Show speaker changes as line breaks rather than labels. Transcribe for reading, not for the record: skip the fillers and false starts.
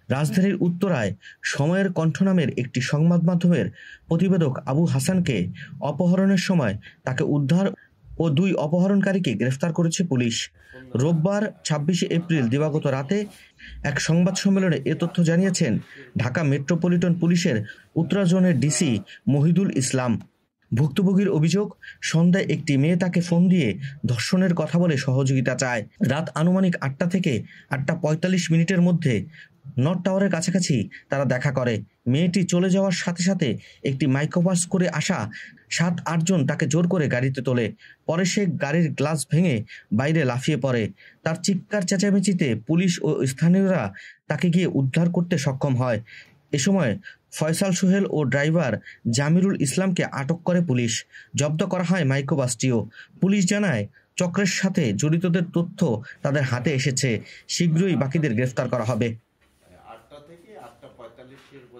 রাজধানীর উত্তরায় সময়ের কণ্ঠ নামের একটি সংবাদ মাধ্যমের প্রতিবেদক আবু হাসানকে অপহরণের সময় তাকে উদ্ধার ও দুই অপহরণকারীকে গ্রেফতার করেছে পুলিশ। রোববার ২৬ এপ্রিল দিবাগত রাতে এক সংবাদ সম্মেলনে এ তথ্য জানিয়েছেন ঢাকা মেট্রোপলিটন পুলিশের উত্তরা জোনের ডিসি মহিদুল ইসলাম। ভুক্তভোগীর অভিযোগ, সন্ধ্যায় একটি মেয়ে তাকে ফোন দিয়ে ধর্ষণের কথা বলে সহযোগিতা চায়। রাত আনুমানিক ৮টা থেকে ৮টা ৪৫ মিনিটের মধ্যে নর্থ টাওয়ারের কাছাকাছি তারা দেখা করে। মেয়েটি চলে যাওয়ার সাথে সাথে একটি মাইক্রোবাস করে আসা ৭-৮ জন তাকে জোর করে গাড়িতে তোলে। পরে সে গাড়ির গ্লাস ভেঙে বাইরে লাফিয়ে পড়ে। তার চিৎকার চেঁচামেচিতে পুলিশ ও স্থানীয়রা তাকে গিয়ে উদ্ধার করতে সক্ষম হয়। এ সময় ফয়সাল সোহেল ও ড্রাইভার জামিরুল ইসলামকে আটক করে পুলিশ। জব্দ করা হয় মাইক্রোবাসটিও। পুলিশ জানায়, চক্রের সাথে জড়িতদের তথ্য তাদের হাতে এসেছে। শীঘ্রই বাকিদের গ্রেফতার করা হবে।
৮টা থেকে ৮টা ৪৫-এর মধ্যে